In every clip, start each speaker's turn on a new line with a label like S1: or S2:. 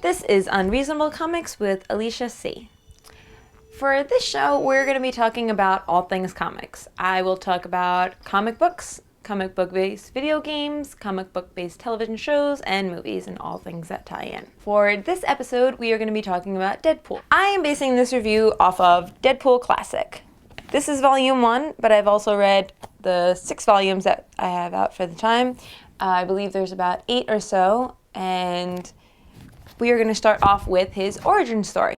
S1: This is Unreasonable Comics with Alicia C. For this show, we're going to be talking about all things comics. I will talk about comic books, comic book-based video games, comic book-based television shows, and movies, and all things that tie in. For this episode, we are going to be talking about Deadpool. I am basing this review off of Deadpool Classic. This is volume 1, but I've also read the 6 volumes that I have out for the time. I believe there's about 8 or so, and we are going to start off with his origin story.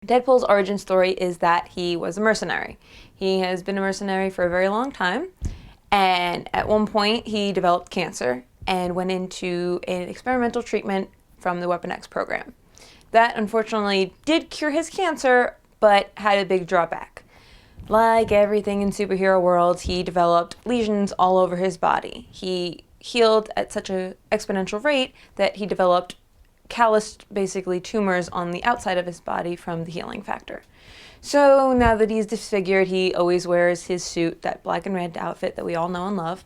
S1: Deadpool's origin story is that he was a mercenary. He has been a mercenary for a very long time, and at one point he developed cancer and went into an experimental treatment from the Weapon X program. That unfortunately did cure his cancer, but had a big drawback. Like everything in superhero worlds, he developed lesions all over his body. He healed at such an exponential rate that he developed calloused, basically, tumors on the outside of his body from the healing factor. So now that he's disfigured, he always wears his suit, that black and red outfit that we all know and love,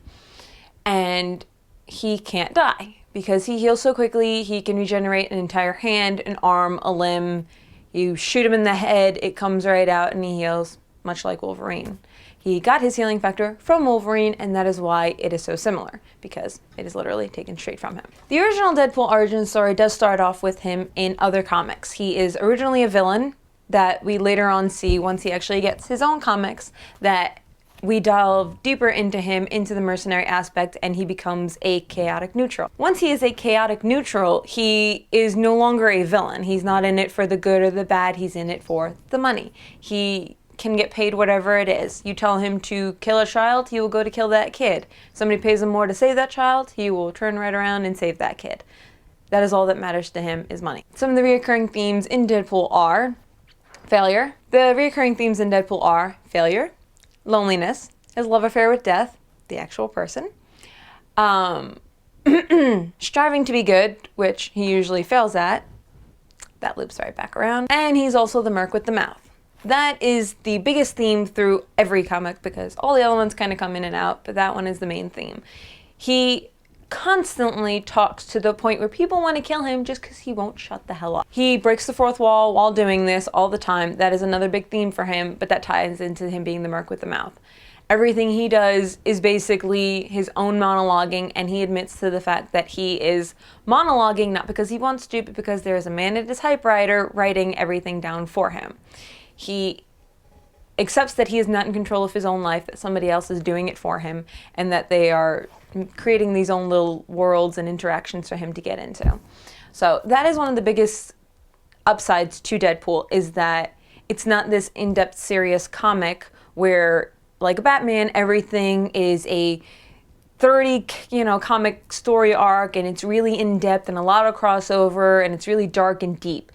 S1: and he can't die because he heals so quickly. He can regenerate an entire hand, an arm, a limb. You shoot him in the head, it comes right out and he heals, much like Wolverine. He got his healing factor from Wolverine, and that is why it is so similar, because it is literally taken straight from him. The original Deadpool origin story does start off with him in other comics. He is originally a villain that we later on see, once he actually gets his own comics, that we delve deeper into him, into the mercenary aspect, and he becomes a chaotic neutral. Once he is a chaotic neutral, he is no longer a villain. He's not in it for the good or the bad, he's in it for the money. He can get paid whatever it is. You tell him to kill a child, he will go to kill that kid. Somebody pays him more to save that child, he will turn right around and save that kid. That is all that matters to him, is money. Some of the recurring themes in Deadpool are failure. The recurring themes in Deadpool are failure, loneliness, his love affair with Death, the actual person, striving to be good, which he usually fails at. That loops right back around. And he's also the merc with the mouth. That is the biggest theme through every comic, because all the other ones kind of come in and out, but that one is the main theme. He constantly talks to the point where people want to kill him just because he won't shut the hell up. He breaks the fourth wall while doing this all the time. That is another big theme for him, but that ties into him being the merc with the mouth. Everything he does is basically his own monologuing, and he admits to the fact that he is monologuing not because he wants to, but because there is a man at his typewriter writing everything down for him. He accepts that he is not in control of his own life, that somebody else is doing it for him, and that they are creating these own little worlds and interactions for him to get into. So that is one of the biggest upsides to Deadpool, is that it's not this in-depth serious comic where, like Batman, everything is a 30, comic story arc, and it's really in-depth and a lot of crossover, and it's really dark and deep.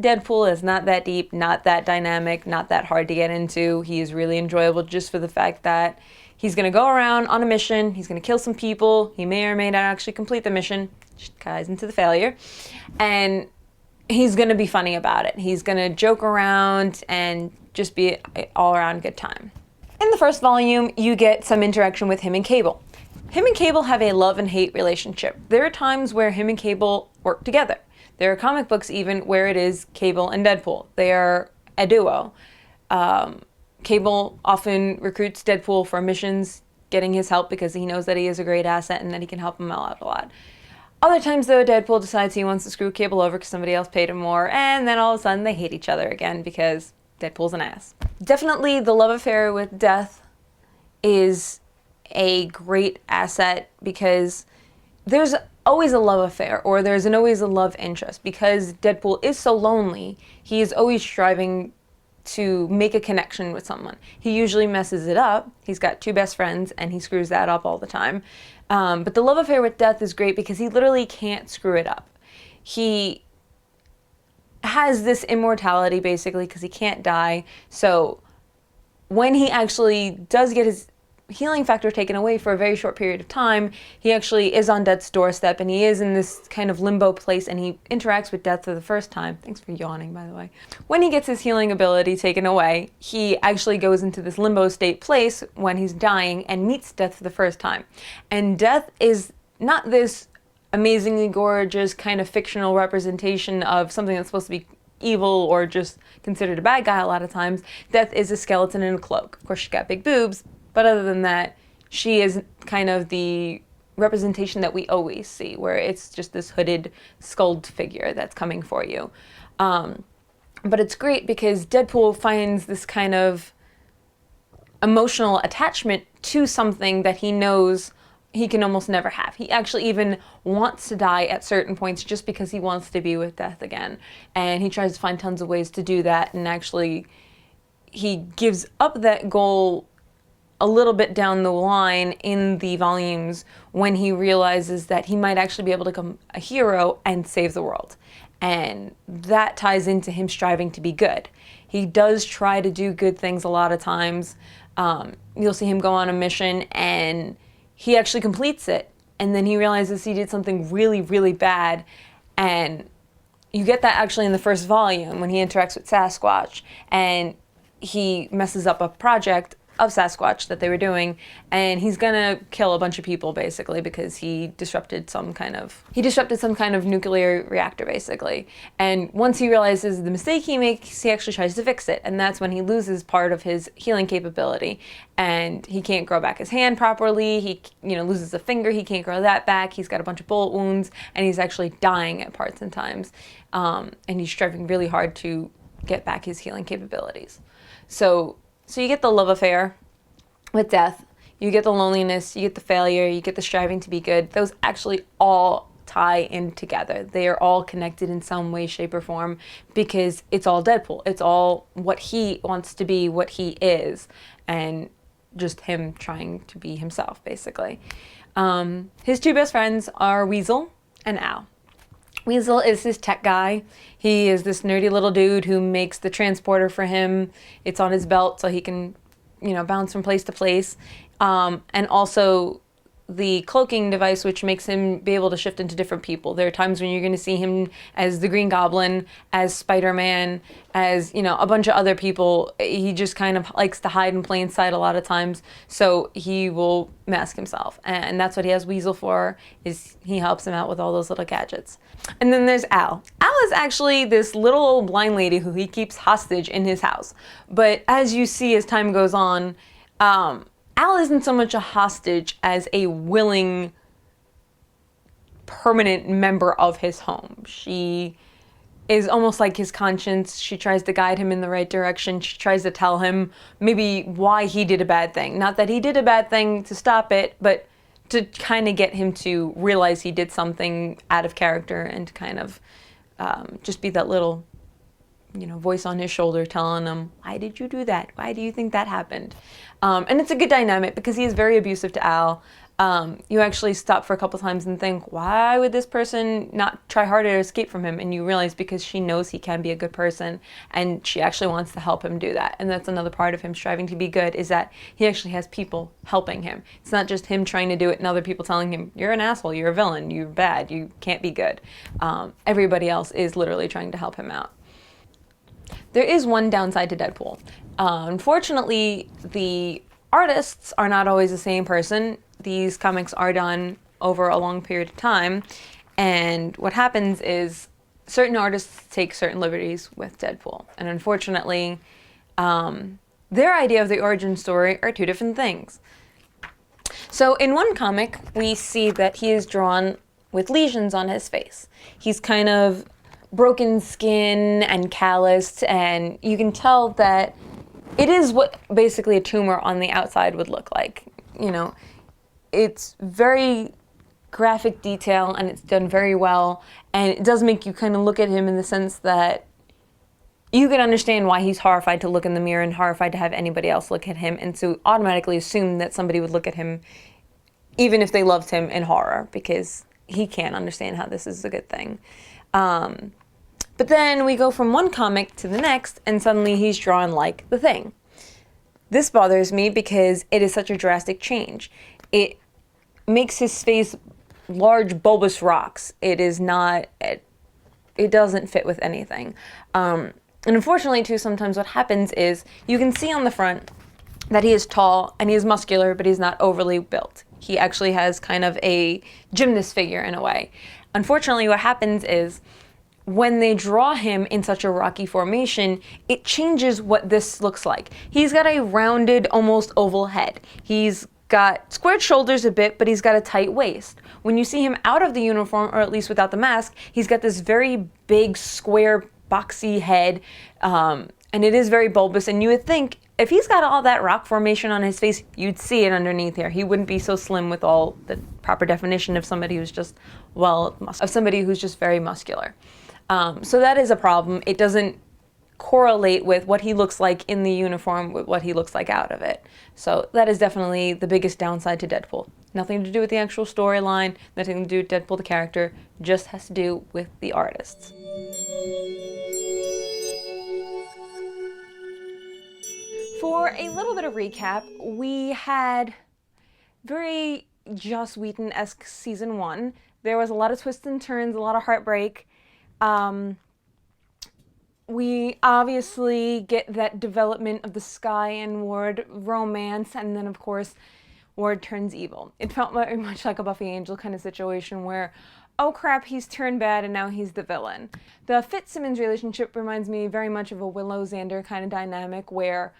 S1: Deadpool is not that deep, not that dynamic, not that hard to get into. He is really enjoyable just for the fact that he's going to go around on a mission, he's going to kill some people, he may or may not actually complete the mission, which ties into the failure, and he's going to be funny about it. He's going to joke around and just be an all-around good time. In the first volume, you get some interaction with him and Cable. Him and Cable have a love and hate relationship. There are times where him and Cable work together. There are comic books even where it is Cable and Deadpool. They are a duo. Cable often recruits Deadpool for missions, getting his help because he knows that he is a great asset and that he can help him out a lot. Other times, though, Deadpool decides he wants to screw Cable over because somebody else paid him more, and then all of a sudden they hate each other again because Deadpool's an ass. Definitely the love affair with Death is a great asset, because there's always a love affair, or there's always a love interest. Because Deadpool is so lonely, he is always striving to make a connection with someone. He usually messes it up. He's got 2 best friends, and he screws that up all the time. But the love affair with Death is great because he literally can't screw it up. He has this immortality, basically, because he can't die. So when he actually does get his healing factor taken away for a very short period of time, he actually is on Death's doorstep, and he is in this kind of limbo place, and he interacts with Death for the first time. Thanks for yawning, by the way. When he gets his healing ability taken away, he actually goes into this limbo state place when he's dying and meets Death for the first time. And Death is not this amazingly gorgeous kind of fictional representation of something that's supposed to be evil or just considered a bad guy a lot of times. Death is a skeleton in a cloak. Of course, she's got big boobs, but other than that, she is kind of the representation that we always see, where it's just this hooded, skulled figure that's coming for you. But it's great because Deadpool finds this kind of emotional attachment to something that he knows he can almost never have. He actually even wants to die at certain points just because he wants to be with death again. And he tries to find tons of ways to do that, and actually he gives up that goal a little bit down the line in the volumes when he realizes that he might actually be able to become a hero and save the world. And that ties into him striving to be good. He does try to do good things a lot of times. You'll see him go on a mission and he actually completes it. And then he realizes he did something really, really bad. And you get that actually in the first volume when he interacts with Sasquatch and he messes up a project of Sasquatch that they were doing, and he's gonna kill a bunch of people basically because he disrupted some kind of nuclear reactor basically. And once he realizes the mistake he makes, he actually tries to fix it, and that's when he loses part of his healing capability, and he can't grow back his hand properly. He loses a finger, he can't grow that back. He's got a bunch of bullet wounds, and he's actually dying at parts and times, and he's striving really hard to get back his healing capabilities. So you get the love affair with death, you get the loneliness, you get the failure, you get the striving to be good. Those actually all tie in together. They are all connected in some way, shape, or form because it's all Deadpool. It's all what he wants to be, what he is, and just him trying to be himself, basically. His two best friends are Weasel and Al. Weasel is his tech guy. He is this nerdy little dude who makes the transporter for him. It's on his belt so he can, bounce from place to place. And also the cloaking device, which makes him be able to shift into different people. There are times when you're going to see him as the Green Goblin, as Spider-Man, as, a bunch of other people. He just kind of likes to hide in plain sight a lot of times, so he will mask himself. And that's what he has Weasel for, is he helps him out with all those little gadgets. And then there's Al. Al is actually this little old blind lady who he keeps hostage in his house. But as you see as time goes on, Al isn't so much a hostage as a willing, permanent member of his home. She is almost like his conscience. She tries to guide him in the right direction. She tries to tell him maybe why he did a bad thing. Not that he did a bad thing to stop it, but to kind of get him to realize he did something out of character and to kind of just be that little voice on his shoulder telling him, why did you do that? Why do you think that happened? And it's a good dynamic because he is very abusive to Al. You actually stop for a couple times and think, why would this person not try harder to escape from him? And you realize because she knows he can be a good person and she actually wants to help him do that. And that's another part of him striving to be good, is that he actually has people helping him. It's not just him trying to do it and other people telling him, you're an asshole, you're a villain, you're bad, you can't be good. Everybody else is literally trying to help him out. There is one downside to Deadpool. Unfortunately, the artists are not always the same person. These comics are done over a long period of time, and what happens is certain artists take certain liberties with Deadpool, and unfortunately, their idea of the origin story are two different things. So in one comic, we see that he is drawn with lesions on his face. He's kind of broken skin and calloused, and you can tell that it is what basically a tumor on the outside would look like. It's very graphic detail and it's done very well, and it does make you kind of look at him in the sense that you can understand why he's horrified to look in the mirror and horrified to have anybody else look at him, and so automatically assume that somebody would look at him even if they loved him in horror, because he can't understand how this is a good thing. But then we go from one comic to the next, and suddenly he's drawn like the Thing. This bothers me because it is such a drastic change. It makes his face large bulbous rocks. It doesn't fit with anything. And unfortunately, too, sometimes what happens is you can see on the front that he is tall and he is muscular, but he's not overly built. He actually has kind of a gymnast figure in a way. Unfortunately, what happens is when they draw him in such a rocky formation, it changes what this looks like. He's got a rounded, almost oval head. He's got squared shoulders a bit, but he's got a tight waist. When you see him out of the uniform, or at least without the mask, he's got this very big, square, boxy head, and it is very bulbous, and you would think if he's got all that rock formation on his face, you'd see it underneath here. He wouldn't be so slim with all the proper definition of somebody who's just, very muscular. So that is a problem. It doesn't correlate with what he looks like in the uniform with what he looks like out of it. So that is definitely the biggest downside to Deadpool. Nothing to do with the actual storyline, nothing to do with Deadpool the character, just has to do with the artists. For a little bit of recap, we had very Joss Whedon-esque season 1. There was a lot of twists and turns, a lot of heartbreak. We obviously get that development of the Skye and Ward romance, and then of course Ward turns evil. It felt very much like a Buffy Angel kind of situation where, oh crap, he's turned bad and now he's the villain. The Fitzsimmons relationship reminds me very much of a Willow-Xander kind of dynamic where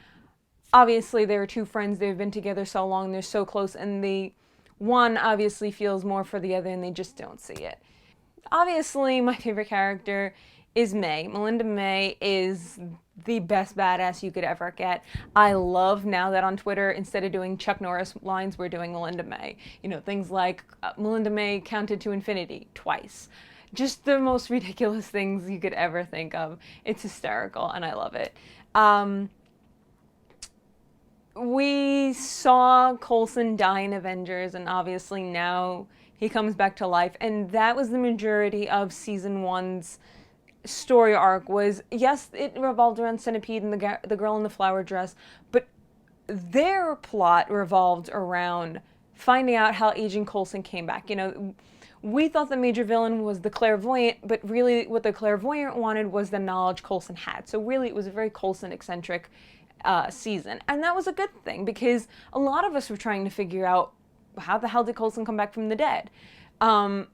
S1: obviously they were two friends, they've been together so long, they're so close, and the one obviously feels more for the other and they just don't see it. Obviously, my favorite character is May. Melinda May is the best badass you could ever get. I love now that on Twitter, instead of doing Chuck Norris lines, we're doing Melinda May. You know, things like Melinda May counted to infinity twice. Just the most ridiculous things you could ever think of. It's hysterical, and I love it. We saw Coulson die in Avengers, and obviously now he comes back to life, and that was the majority of season 1's story arc. Was, yes, it revolved around Centipede and the girl in the flower dress, but their plot revolved around finding out how Agent Coulson came back. You know, we thought the major villain was the clairvoyant, but really what the clairvoyant wanted was the knowledge Coulson had. So really it was a very Coulson-eccentric season, and that was a good thing because a lot of us were trying to figure out how the hell did Coulson come back from the dead. And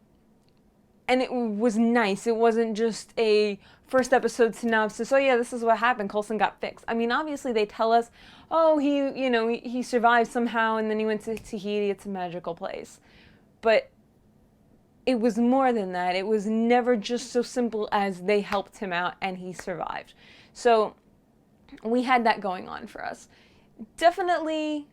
S1: it was nice. It wasn't just a first episode synopsis. Oh yeah, this is what happened. Coulson got fixed. I mean, obviously they tell us, oh, he survived somehow and then he went to Tahiti. It's a magical place. But it was more than that. It was never just so simple as they helped him out and he survived. So we had that going on for us. Definitely,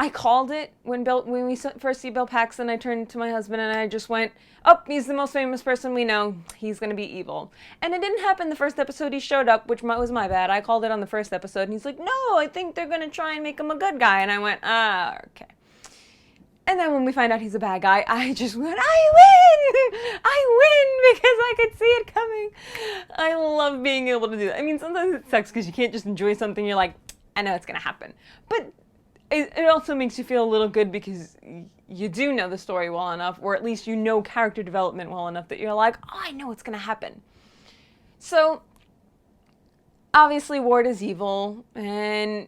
S1: I called it when we first see Bill Paxton. I turned to my husband and I just went, oh, he's the most famous person we know. He's going to be evil. And it didn't happen the first episode he showed up, which was my bad. I called it on the first episode and he's like, no, I think they're going to try and make him a good guy. And I went, okay. And then when we find out he's a bad guy, I just went, I win! I win because I could see it coming. I love being able to do that. I mean, sometimes it sucks because you can't just enjoy something. You're like, I know it's going to happen. But it also makes you feel a little good because you do know the story well enough, or at least you know character development well enough that you're like, oh, I know what's going to happen. So, obviously Ward is evil, and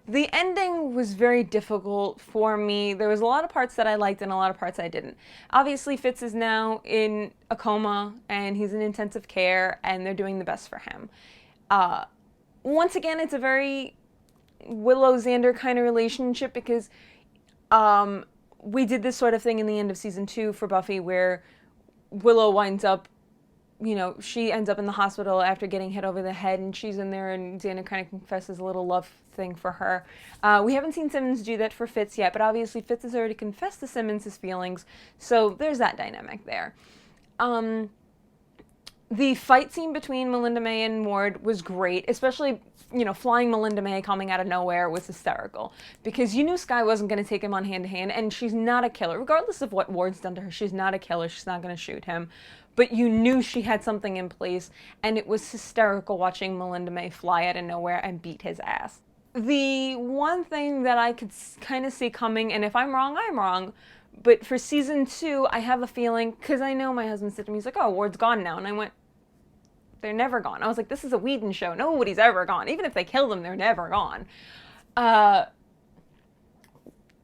S1: the ending was very difficult for me. There was a lot of parts that I liked and a lot of parts I didn't. Obviously Fitz is now in a coma, and he's in intensive care, and they're doing the best for him. Once again, it's a very Willow-Xander kind of relationship because we did this sort of thing in the end of season 2 for Buffy where Willow winds up, she ends up in the hospital after getting hit over the head, and she's in there, and Xander kind of confesses a little love thing for her. We haven't seen Simmons do that for Fitz yet, but obviously Fitz has already confessed to Simmons his feelings, so there's that dynamic there. The fight scene between Melinda May and Ward was great, especially, flying Melinda May coming out of nowhere was hysterical. Because you knew Skye wasn't going to take him on hand-to-hand, and she's not a killer. Regardless of what Ward's done to her, she's not a killer. She's not going to shoot him. But you knew she had something in place, and it was hysterical watching Melinda May fly out of nowhere and beat his ass. The one thing that I could kind of see coming, and if I'm wrong, I'm wrong, but for season 2, I have a feeling, because I know my husband said to me, he's like, oh, Ward's gone now. And I went, they're never gone. I was like, this is a Whedon show. Nobody's ever gone. Even if they kill them, they're never gone.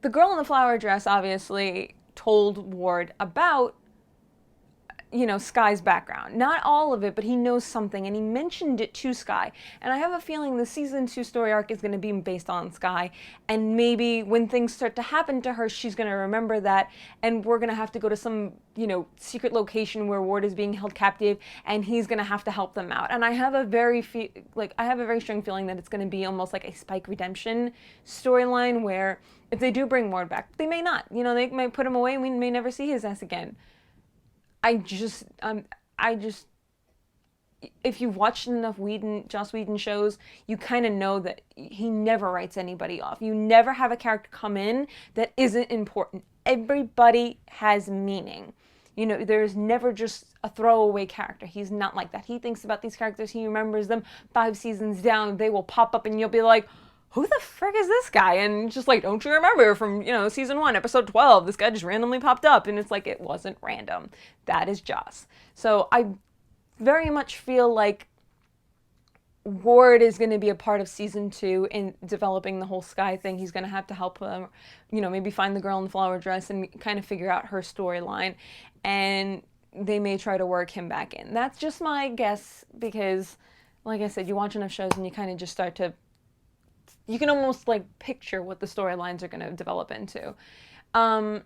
S1: the girl in the flower dress obviously told Ward about, Sky's background. Not all of it, but he knows something, and he mentioned it to Sky. And I have a feeling the season 2 story arc is going to be based on Sky, and maybe when things start to happen to her, she's going to remember that, and we're going to have to go to some, secret location where Ward is being held captive, and he's going to have to help them out. And I have a very strong feeling that it's going to be almost like a Spike redemption storyline, where if they do bring Ward back, they may not. They might put him away, and we may never see his ass again. I just, if you've watched enough Joss Whedon shows, you kind of know that he never writes anybody off. You never have a character come in that isn't important. Everybody has meaning. There's never just a throwaway character. He's not like that. He thinks about these characters. He remembers them 5 seasons down. They will pop up and you'll be like, who the frick is this guy? And just like, don't you remember from, season 1, episode 12, this guy just randomly popped up. And it's like, it wasn't random. That is Joss. So I very much feel like Ward is going to be a part of season 2 in developing the whole Sky thing. He's going to have to help them, maybe find the girl in the flower dress and kind of figure out her storyline. And they may try to work him back in. That's just my guess because, like I said, you watch enough shows and you kind of just start to, you can almost like picture what the storylines are going to develop into. The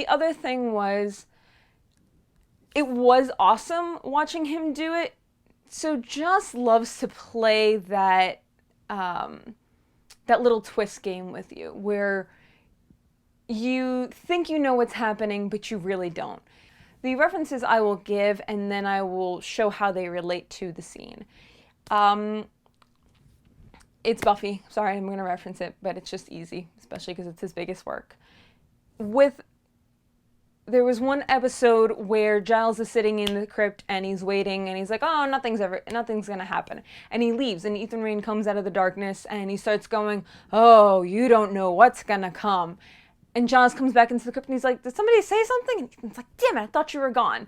S1: other thing was, it was awesome watching him do it. So Joss loves to play that little twist game with you, where you think you know what's happening, but you really don't. The references I will give, and then I will show how they relate to the scene. It's Buffy. Sorry, I'm going to reference it, but it's just easy, especially because it's his biggest work. There was one episode where Giles is sitting in the crypt and he's waiting and he's like, oh, nothing's going to happen. And he leaves and Ethan Rayne comes out of the darkness and he starts going, oh, you don't know what's going to come. And Giles comes back into the crypt and he's like, did somebody say something? And Ethan's like, damn it, I thought you were gone.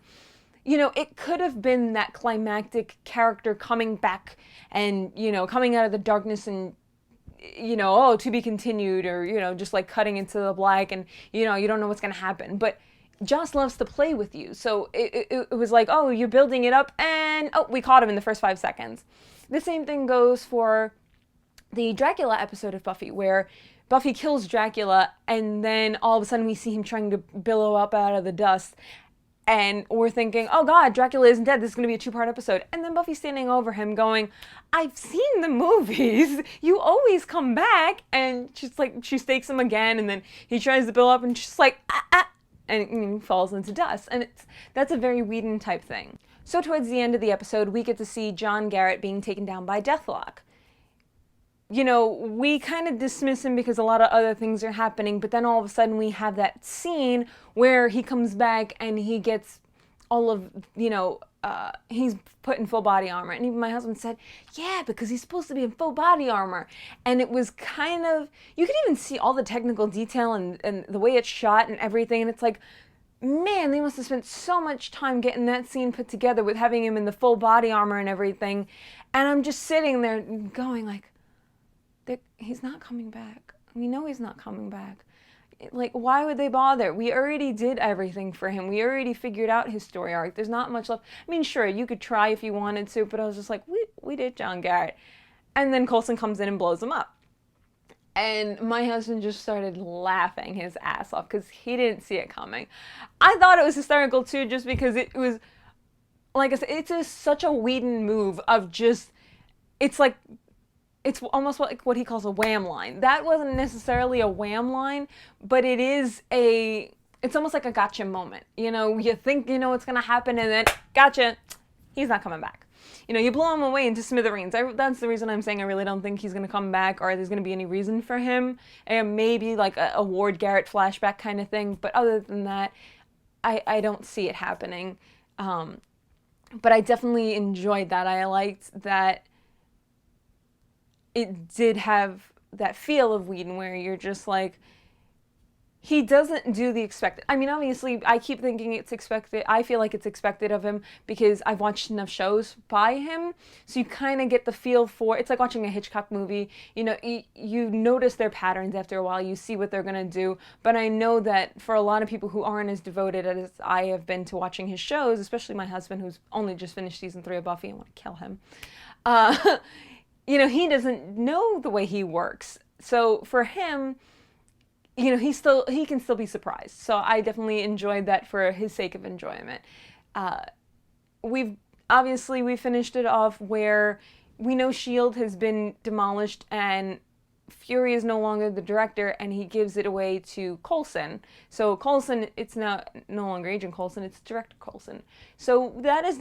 S1: It could have been that climactic character coming back and, coming out of the darkness and, oh, to be continued, or, just like cutting into the black and, you don't know what's going to happen. But Joss loves to play with you. So it was like, oh, you're building it up and, oh, we caught him in the first 5 seconds. The same thing goes for the Dracula episode of Buffy, where Buffy kills Dracula and then all of a sudden we see him trying to billow up out of the dust. And we're thinking, oh God, Dracula isn't dead. This is going to be a 2-part episode. And then Buffy's standing over him going, I've seen the movies. You always come back. And she's like, she stakes him again. And then he tries to build up and she's like, and he falls into dust. And that's a very Whedon type thing. So towards the end of the episode, we get to see John Garrett being taken down by Deathlock. We kind of dismiss him because a lot of other things are happening, but then all of a sudden we have that scene where he comes back and he gets all of, he's put in full body armor. And even my husband said, yeah, because he's supposed to be in full body armor. And it was kind of, you could even see all the technical detail and the way it's shot and everything. And it's like, man, they must have spent so much time getting that scene put together with having him in the full body armor and everything. And I'm just sitting there going like, he's not coming back. We know he's not coming back. Like, why would they bother? We already did everything for him. We already figured out his story arc. There's not much left. I mean, sure, you could try if you wanted to, but I was just like, we did John Garrett. And then Coulson comes in and blows him up. And my husband just started laughing his ass off because he didn't see it coming. I thought it was hysterical too, just because it was, like I said, it's such a Whedon move of just, it's almost like what he calls a wham line. That wasn't necessarily a wham line, but it's almost like a gotcha moment. You think you know what's going to happen and then, gotcha, he's not coming back. You blow him away into smithereens. That's the reason I'm saying I really don't think he's going to come back or there's going to be any reason for him. And maybe like a Ward Garrett flashback kind of thing. But other than that, I don't see it happening. But I definitely enjoyed that. I liked that it did have that feel of Whedon where you're just like, he doesn't do the expected. I mean, obviously, I keep thinking it's expected. I feel like it's expected of him because I've watched enough shows by him. So you kind of get the feel for, it's like watching a Hitchcock movie. You know, you notice their patterns after a while. You see what they're going to do. But I know that for a lot of people who aren't as devoted as I have been to watching his shows, especially my husband who's only just finished season 3 of Buffy, I want to kill him. You know, he doesn't know the way he works. So for him, you know, he can still be surprised. So I definitely enjoyed that for his sake of enjoyment. We finished it off where we know S.H.I.E.L.D. has been demolished and Fury is no longer the director, and he gives it away to Coulson. So Coulson, it's no longer Agent Coulson, it's Director Coulson. So this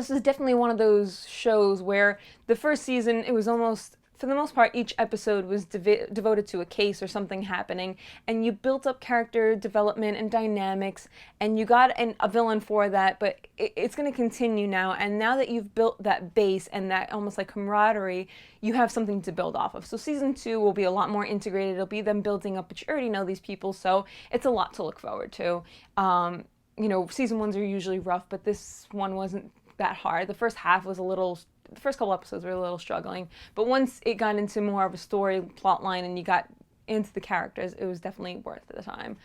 S1: is definitely one of those shows where the first season, it was almost, for the most part, each episode was devoted to a case or something happening, and you built up character development and dynamics, and you got a villain for that, but it's going to continue now, and now that you've built that base and that almost like camaraderie, you have something to build off of. So season 2 will be a lot more integrated. It'll be them building up, but you already know these people, so it's a lot to look forward to. You know, season 1s are usually rough, but this one wasn't that hard. The first couple episodes were a little struggling, but once it got into more of a story plot line and you got into the characters, it was definitely worth the time.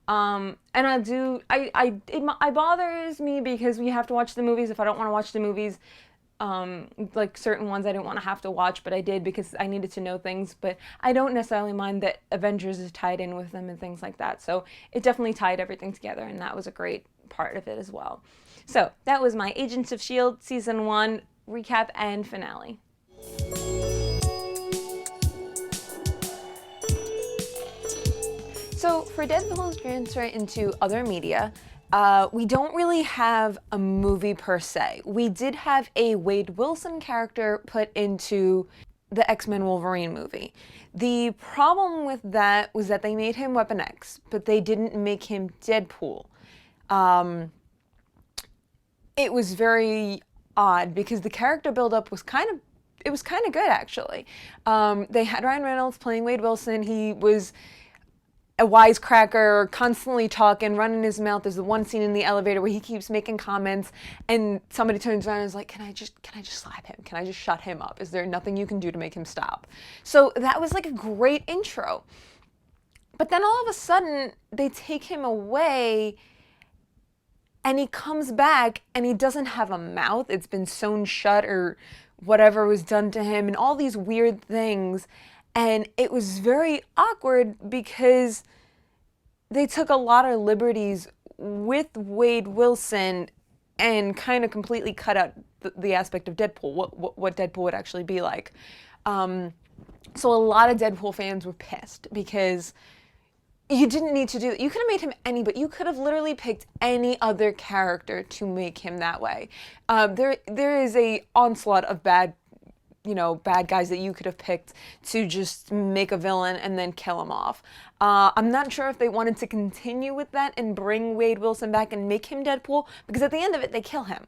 S1: And it bothers me because we have to watch the movies. If I don't want to watch the movies, like certain ones I didn't want to have to watch, but I did because I needed to know things. But I don't necessarily mind that Avengers is tied in with them and things like that. So it definitely tied everything together, and that was a great part of it as well. So that was my Agents of S.H.I.E.L.D. season 1 recap and finale. So for Deadpool's transfer into other media, we don't really have a movie per se. We did have a Wade Wilson character put into the X-Men Wolverine movie. The problem with that was that they made him Weapon X, but they didn't make him Deadpool. It was very odd because the character buildup was kind of good actually. They had Ryan Reynolds playing Wade Wilson. He was a wisecracker, constantly talking, running his mouth. There's the one scene in the elevator where he keeps making comments, and somebody turns around and is like, "Can I just slap him? Can I just shut him up? Is there nothing you can do to make him stop?" So that was like a great intro. But then all of a sudden they take him away. And he comes back and he doesn't have a mouth. It's been sewn shut or whatever was done to him and all these weird things. And it was very awkward because they took a lot of liberties with Wade Wilson and kind of completely cut out the aspect of Deadpool, what Deadpool would actually be like. So a lot of Deadpool fans were pissed because you didn't need to do it. You could have made him but you could have literally picked any other character to make him that way. There is a onslaught of bad guys that you could have picked to just make a villain and then kill him off. I'm not sure if they wanted to continue with that and bring Wade Wilson back and make him Deadpool, because at the end of it, they kill him.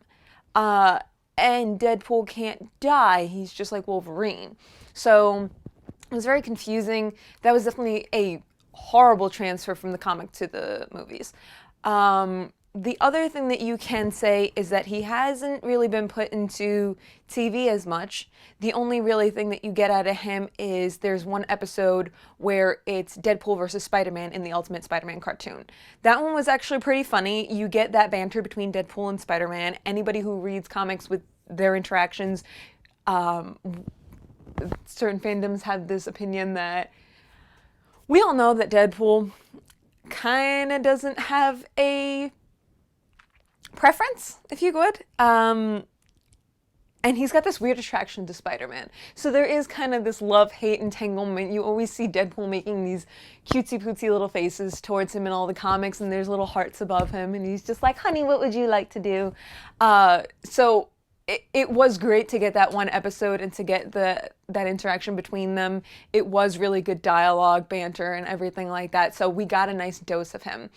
S1: And Deadpool can't die. He's just like Wolverine. So it was very confusing. That was definitely a horrible transfer from the comic to the movies. The other thing that you can say is that he hasn't really been put into TV as much. The only really thing that you get out of him is there's one episode where it's Deadpool versus Spider-Man in the Ultimate Spider-Man cartoon. That one was actually pretty funny. You get that banter between Deadpool and Spider-Man. Anybody who reads comics with their interactions, certain fandoms have this opinion that we all know that Deadpool kind of doesn't have a preference, if you would. And he's got this weird attraction to Spider-Man. So there is kind of this love-hate entanglement. You always see Deadpool making these cutesy-pootsy little faces towards him in all the comics, and there's little hearts above him, and he's just like, "Honey, what would you like to do?" So it was great to get that one episode and to get that interaction between them. It was really good dialogue, banter, and everything like that. So we got a nice dose of him.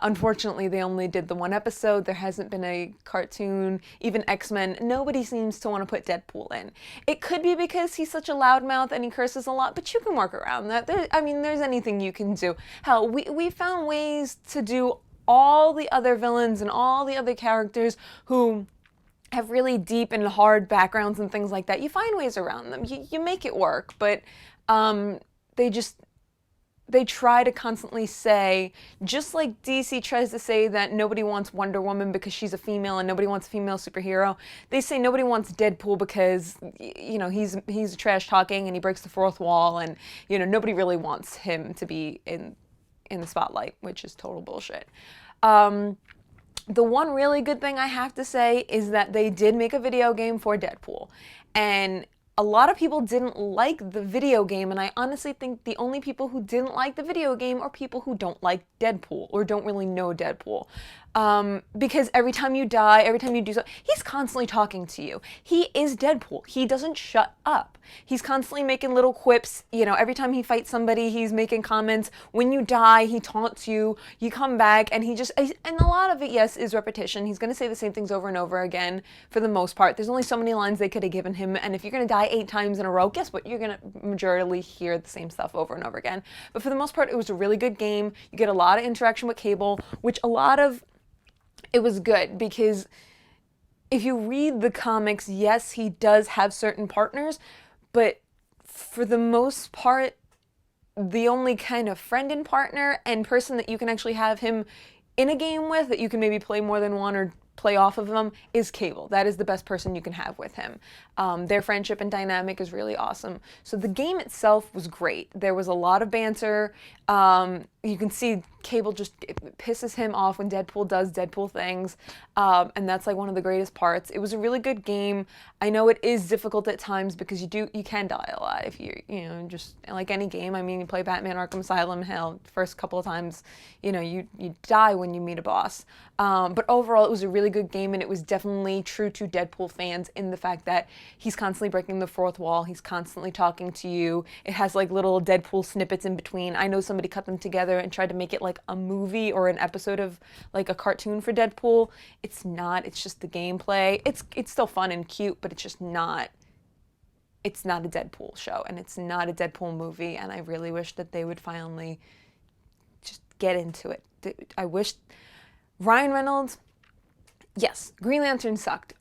S1: Unfortunately, they only did the one episode. There hasn't been a cartoon, even X-Men. Nobody seems to want to put Deadpool in. It could be because he's such a loudmouth and he curses a lot, but you can work around that. There's anything you can do. Hell, we found ways to do all the other villains and all the other characters who have really deep and hard backgrounds and things like that. You find ways around them. You make it work, but they try to constantly say, just like DC tries to say that nobody wants Wonder Woman because she's a female and nobody wants a female superhero, they say nobody wants Deadpool because, he's trash talking and he breaks the fourth wall, and, nobody really wants him to be in the spotlight, which is total bullshit. The one really good thing I have to say is that they did make a video game for Deadpool. And a lot of people didn't like the video game, and I honestly think the only people who didn't like the video game are people who don't like Deadpool or don't really know Deadpool. Because every time you die, every time you do so, he's constantly talking to you. He is Deadpool. He doesn't shut up. He's constantly making little quips. Every time he fights somebody, he's making comments. When you die, he taunts you. You come back, and and a lot of it, yes, is repetition. He's going to say the same things over and over again for the most part. There's only so many lines they could have given him, and if you're going to die 8 times in a row, guess what? You're going to majorly hear the same stuff over and over again. But for the most part, it was a really good game. You get a lot of interaction with Cable, which it was good because if you read the comics, yes, he does have certain partners, but for the most part, the only kind of friend and partner and person that you can actually have him in a game with, that you can maybe play more than one or play off of them, is Cable. That is the best person you can have with him. Their friendship and dynamic is really awesome. So the game itself was great. There was a lot of banter. You can see Cable it pisses him off when Deadpool does Deadpool things, and that's like one of the greatest parts. It was a really good game. I know it is difficult at times because you can die a lot if you just like any game. I mean, you play Batman Arkham Asylum, hell, first couple of times, you die when you meet a boss. But overall, it was a really good game, and it was definitely true to Deadpool fans in the fact that he's constantly breaking the fourth wall. He's constantly talking to you. It has like little Deadpool snippets in between. I know somebody cut them together and tried to make it like a movie or an episode of like a cartoon for Deadpool. It's not. It's just the gameplay. It's still fun and cute, but it's just not. It's not a Deadpool show, and it's not a Deadpool movie, and I really wish that they would finally just get into it. I wish Ryan Reynolds, yes, Green Lantern sucked,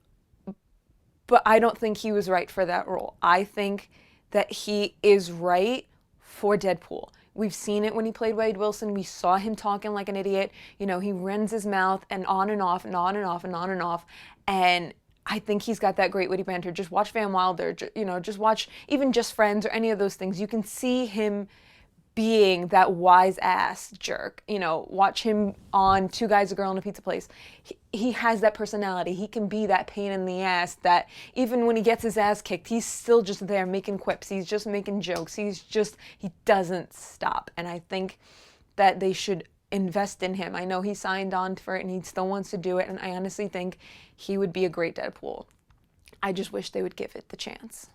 S1: but I don't think he was right for that role. I think that he is right for Deadpool. We've seen it when he played Wade Wilson. We saw him talking like an idiot. He runs his mouth and on and off and on and off and on and off. And I think he's got that great witty banter. Just watch Van Wilder, just watch even Just Friends or any of those things. You can see him being that wise ass jerk. Watch him on Two Guys, a Girl, and a Pizza Place. He has that personality. He can be that pain in the ass that even when he gets his ass kicked, he's still just there making quips. He's just making jokes. He doesn't stop. And I think that they should invest in him. I know he signed on for it and he still wants to do it. And I honestly think he would be a great Deadpool. I just wish they would give it the chance.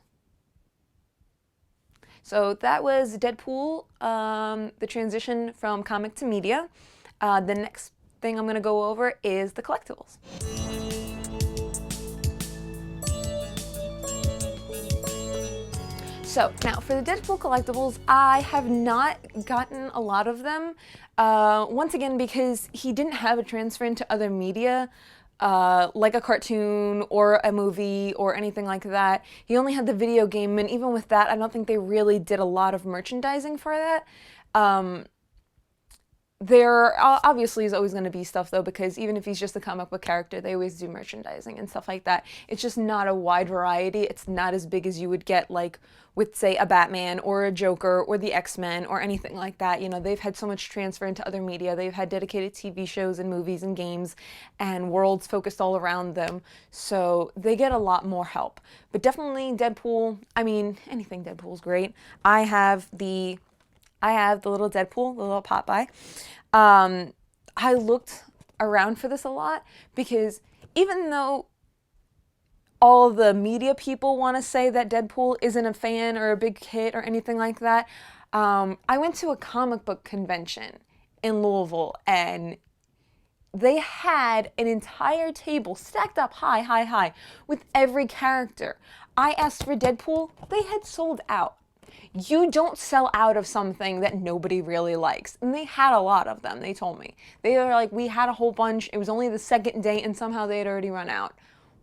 S1: So that was Deadpool, the transition from comic to media. The next thing I'm going to go over is the collectibles. So now for the Deadpool collectibles, I have not gotten a lot of them. Once again, because he didn't have a transfer into other media, like a cartoon or a movie or anything like that. He only had the video game, and even with that, I don't think they really did a lot of merchandising for that. There obviously is always going to be stuff, though, because even if he's just a comic book character, they always do merchandising and stuff like that. It's just not a wide variety. It's not as big as you would get, like, with, say, a Batman or a Joker or the X-Men or anything like that. They've had so much transfer into other media. They've had dedicated TV shows and movies and games and worlds focused all around them. So they get a lot more help. But definitely Deadpool, anything Deadpool's great. I have the little Deadpool, the little pop-by. I looked around for this a lot because even though all the media people want to say that Deadpool isn't a fan or a big hit or anything like that, I went to a comic book convention in Louisville, and they had an entire table stacked up high with every character. I asked for Deadpool, they had sold out. You don't sell out of something that nobody really likes. And they had a lot of them, they told me. They were like, we had a whole bunch, it was only the second day, and somehow they had already run out.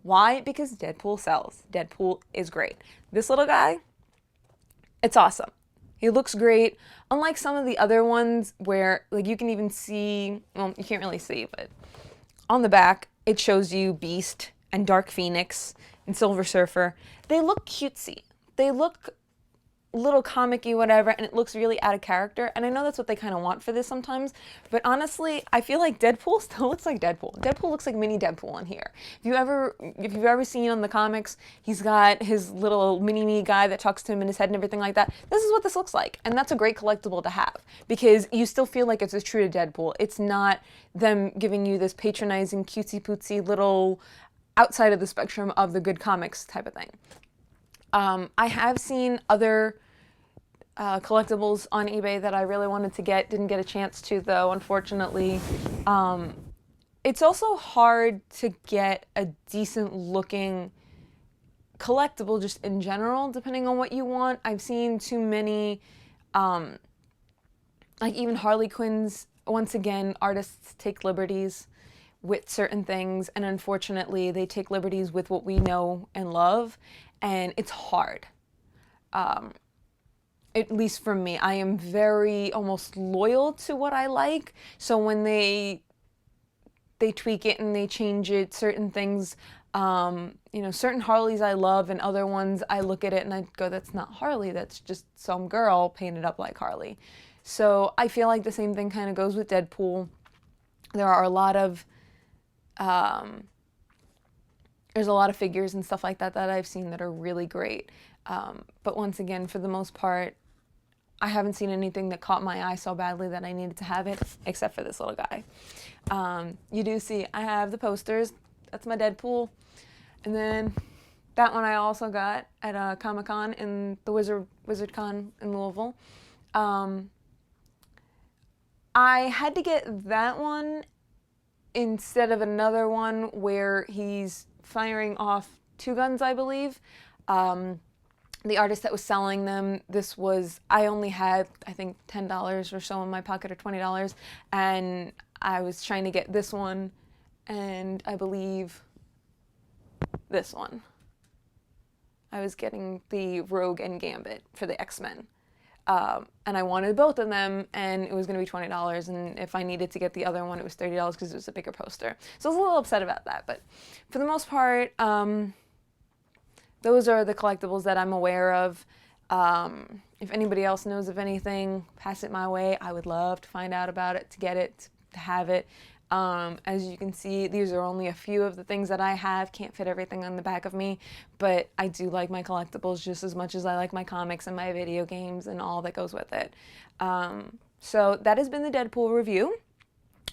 S1: Why? Because Deadpool sells. Deadpool is great. This little guy, it's awesome. He looks great. Unlike some of the other ones where, like, you can even see, well, you can't really see, but on the back, it shows you Beast and Dark Phoenix and Silver Surfer. They look cutesy. They look little comic-y, whatever, and it looks really out of character. And I know that's what they kind of want for this sometimes, but honestly, I feel like Deadpool still looks like Deadpool. Deadpool looks like mini Deadpool in here. If you've ever seen on the comics, he's got his little mini-me guy that talks to him in his head and everything like that. This is what this looks like, and that's a great collectible to have because you still feel like it's as true to Deadpool. It's not them giving you this patronizing, cutesy-pootsy little outside of the spectrum of the good comics type of thing. I have seen other collectibles on eBay that I really wanted to get. Didn't get a chance to, though, unfortunately. It's also hard to get a decent looking collectible just in general, depending on what you want. I've seen too many, like even Harley Quinn's, once again, artists take liberties with certain things, and unfortunately they take liberties with what we know and love, and it's hard. At least for me, I am very almost loyal to what I like, so when they tweak it and they change it, certain things, certain Harleys I love, and other ones I look at it and I go, that's not Harley, that's just some girl painted up like Harley. So I feel like the same thing kind of goes with Deadpool. There are a lot of there's a lot of figures and stuff like that that I've seen that are really great. But once again, for the most part, I haven't seen anything that caught my eye so badly that I needed to have it, except for this little guy. You do see I have the posters. That's my Deadpool. And then that one I also got at Comic-Con in the WizardCon in Louisville. I had to get that one instead of another one where he's firing off two guns, I believe. The artist that was selling them, I only had, I think, $10 or so in my pocket, or $20, and I was trying to get this one, and I believe this one. I was getting the Rogue and Gambit for the X-Men. And I wanted both of them, and it was going to be $20, and if I needed to get the other one, it was $30 because it was a bigger poster. So I was a little upset about that, but for the most part, those are the collectibles that I'm aware of. If anybody else knows of anything, pass it my way. I would love to find out about it, to get it, to have it. As you can see, these are only a few of the things that I have. Can't fit everything on the back of me, but I do like my collectibles just as much as I like my comics and my video games and all that goes with it. So that has been the Deadpool review.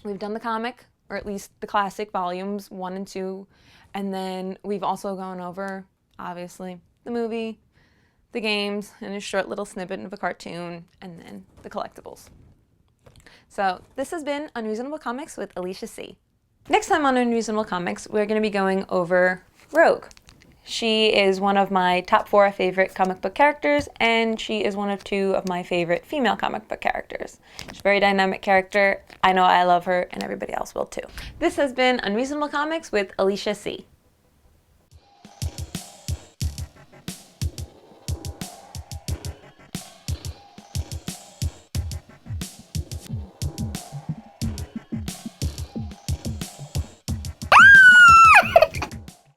S1: We've done the comic, or at least the classic volumes 1 and 2, and then we've also gone over, obviously, the movie, the games, and a short little snippet of a cartoon, and then the collectibles. So this has been Unreasonable Comics with Alicia C. Next time on Unreasonable Comics, we're going to be going over Rogue. She is one of my top 4 favorite comic book characters, and she is one of 2 of my favorite female comic book characters. She's a very dynamic character. I know I love her, and everybody else will too. This has been Unreasonable Comics with Alicia C.